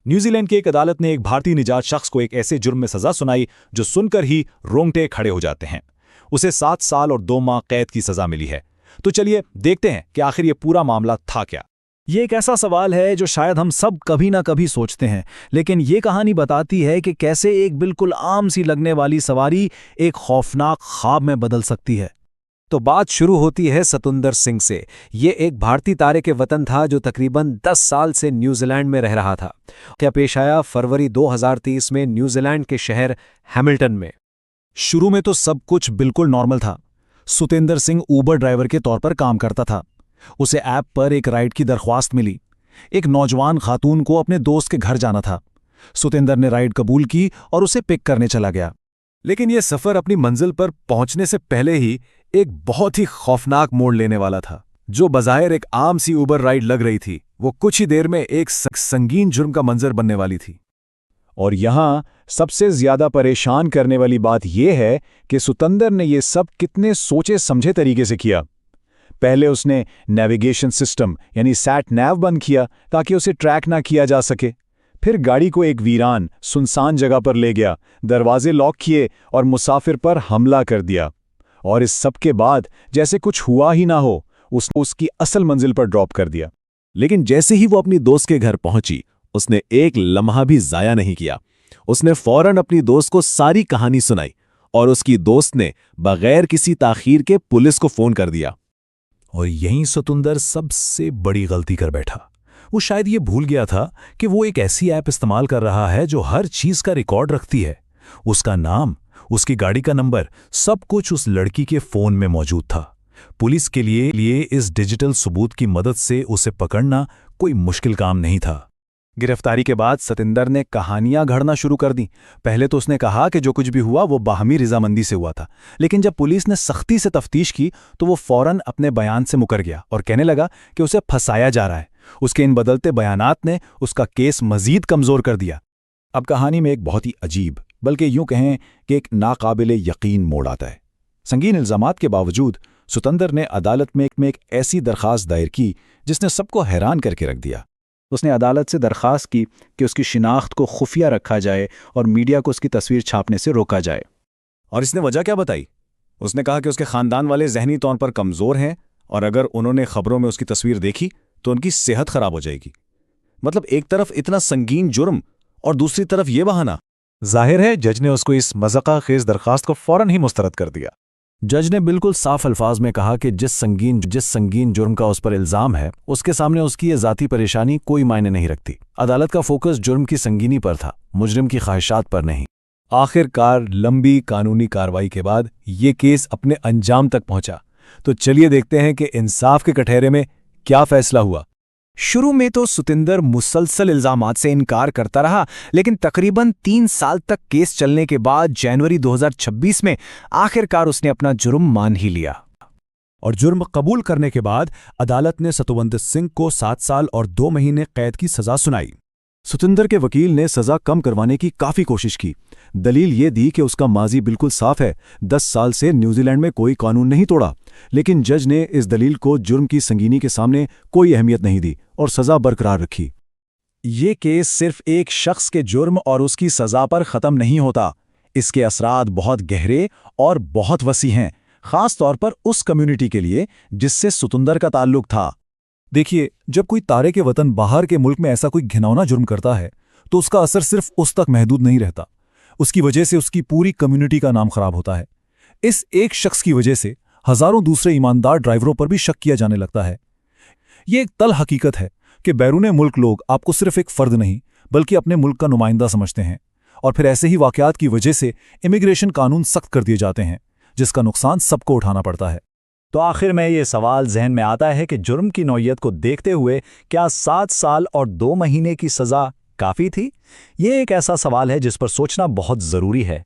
New Zealand की एक अदालत ने एक भारतीय निजात शख्स को एक ऐसे जुर्म में सजा सुनाई जो सुनकर ही रोंगटे खड़े हो जाते हैं। उसे 7 साल और 2 माह कैद की सजा मिली है। तो चलिए देखते हैं कि आखिर ये पूरा मामला था क्या। ये एक ऐसा सवाल है जो शायद हम सब कभी ना कभी सोचते हैं, लेकिन ये कहानी बताती है कि कैसे एक बिल्कुल आम सी लगने वाली सवारी एक खौफनाक ख्वाब में बदल सकती है। तो बात शुरू होती है सतुंदर सिंह से। ये एक भारतीय तारे के वतन था जो तकरीबन 10 साल से न्यूजीलैंड में रह रहा था। क्या पेश आया फरवरी 2023 में न्यूजीलैंड के शहर हैमिल्टन में। शुरू में तो सब कुछ बिल्कुल नॉर्मल था। सतेंद्र सिंह ऊबर ड्राइवर के तौर पर काम करता था। उसे ऐप पर एक राइड की दरख्वास्त मिली। एक नौजवान खातून को अपने दोस्त के घर जाना था। सतेंद्र ने राइड कबूल की और उसे पिक करने चला गया। लेकिन यह सफर अपनी मंजिल पर पहुंचने से पहले ही एक बहुत ही खौफनाक मोड़ लेने वाला था। जो बज़ाहिर एक आम सी ऊबर राइड लग रही थी, वो कुछ ही देर में एक संगीन जुर्म का मंजर बनने वाली थी। और यहाँ सबसे ज्यादा परेशान करने वाली बात यह है कि सतेंद्र ने यह सब कितने सोचे समझे तरीके से किया। पहले उसने नेविगेशन सिस्टम यानी सैट नैव बंद किया ताकि उसे ट्रैक ना किया जा सके। फिर गाड़ी को एक वीरान सुनसान जगह पर ले गया, दरवाजे लॉक किए और मुसाफिर पर हमला कर दिया। और इस सब के बाद जैसे कुछ हुआ ही ना हो, उसकी असल मंजिल पर ड्रॉप कर दिया। लेकिन जैसे ही वो अपनी दोस्त के घर पहुंची, उसने एक लम्हा भी जाया नहीं किया। उसने फौरन अपनी दोस्त को सारी कहानी सुनाई और उसकी दोस्त ने बगैर किसी ताखीर के पुलिस को फोन कर दिया। और यहीं सतेंद्र सबसे बड़ी गलती कर बैठा। वो शायद ये भूल गया था कि वो एक ऐसी ऐप इस्तेमाल कर रहा है जो हर चीज का रिकॉर्ड रखती है। उसका नाम, उसकी गाड़ी का नंबर, सब कुछ उस लड़की के फोन में मौजूद था। पुलिस के लिए इस डिजिटल सबूत की मदद से उसे पकड़ना कोई मुश्किल काम नहीं था। गिरफ्तारी के बाद सतेंद्र ने कहानियां घड़ना शुरू कर दी। पहले तो उसने कहा कि जो कुछ भी हुआ वो बाहमी रिजामंदी से हुआ था, लेकिन जब पुलिस ने सख्ती से तफ्तीश की तो वो फौरन अपने बयान से मुकर गया और कहने लगा कि उसे फंसाया जा रहा है। उसके इन बदलते बयानात ने उसका केस मजीद कमजोर कर दिया। अब कहानी में एक बहुत ही अजीब, बल्कि यूं कहें कि एक नाकाबिले यकीन मोड़ आता है। संगीन इल्जामात के बावजूद सतेंद्र ने अदालत में एक ऐसी दरखास्त दायर की जिसने सबको हैरान करके रख दिया। उसने अदालत से दरखास्त की कि उसकी शिनाख्त को खुफिया रखा जाए और मीडिया को उसकी तस्वीर छापने से रोका जाए। और इसने वजह क्या बताई? उसने कहा कि उसके खानदान वाले जहनी तौर पर कमज़ोर हैं और अगर उन्होंने खबरों में उसकी तस्वीर देखी तो उनकी सेहत खराब हो जाएगी। मतलब एक तरफ इतना संगीन जुर्म और दूसरी तरफ ये बहाना। जाहिर है जज ने उसको इस मज़ाक़ा खेज़ दरखास्त को फौरन ही मुस्तरद कर दिया। जज ने बिल्कुल साफ अल्फाज में कहा कि जिस संगीन जुर्म का उस पर इल्जाम है, उसके सामने उसकी ये ज़ाती परेशानी कोई मायने नहीं रखती। अदालत का फोकस जुर्म की संगीनी पर था, मुजरिम की ख्वाहिशात पर नहीं। आखिरकार लंबी कानूनी कार्रवाई के बाद ये केस अपने अंजाम तक पहुंचा। तो चलिए देखते हैं कि इंसाफ के कटहरे में क्या फैसला हुआ। शुरू में तो सतेंद्र मुसलसल इल्जामात से इनकार करता रहा, लेकिन तकरीबन 3 साल तक केस चलने के बाद जनवरी 2026 में आखिरकार उसने अपना जुर्म मान ही लिया। और जुर्म कबूल करने के बाद अदालत ने सतुवंत सिंह को 7 साल और 2 महीने कैद की सजा सुनाई। सतेंद्र के वकील ने सजा कम करवाने की काफी कोशिश की। दलील ये दी कि उसका माजी बिल्कुल साफ है, 10 साल से न्यूजीलैंड में कोई कानून नहीं तोड़ा। लेकिन जज ने इस दलील को जुर्म की संगीनी के सामने कोई अहमियत नहीं दी और सजा बरकरार रखी। ये केस सिर्फ एक शख्स के जुर्म और उसकी सजा पर खत्म नहीं होता। इसके असरात बहुत गहरे और बहुत वसी हैं, खास तौर पर उस कम्युनिटी के लिए जिससे सतेंद्र का ताल्लुक था। देखिए, जब कोई तारे के वतन बाहर के मुल्क में ऐसा कोई घिनौना जुर्म करता है तो उसका असर सिर्फ उस तक महदूद नहीं रहता। उसकी वजह से उसकी पूरी कम्युनिटी का नाम खराब होता है। इस एक शख्स की वजह से हजारों दूसरे ईमानदार ड्राइवरों पर भी शक किया जाने लगता है। ये एक तल हकीकत है कि बैरूने मुल्क लोग आपको सिर्फ एक फर्द नहीं बल्कि अपने मुल्क का नुमाइंदा समझते हैं, और फिर ऐसे ही वाकयात की वजह से इमिग्रेशन कानून सख्त कर दिए जाते हैं, जिसका नुकसान सबको उठाना पड़ता है। तो आखिर में ये सवाल जहन में आता है कि जुर्म की नौइयत को देखते हुए क्या 7 साल और 2 महीने की सज़ा काफ़ी थी? ये एक ऐसा सवाल है जिस पर सोचना बहुत ज़रूरी है।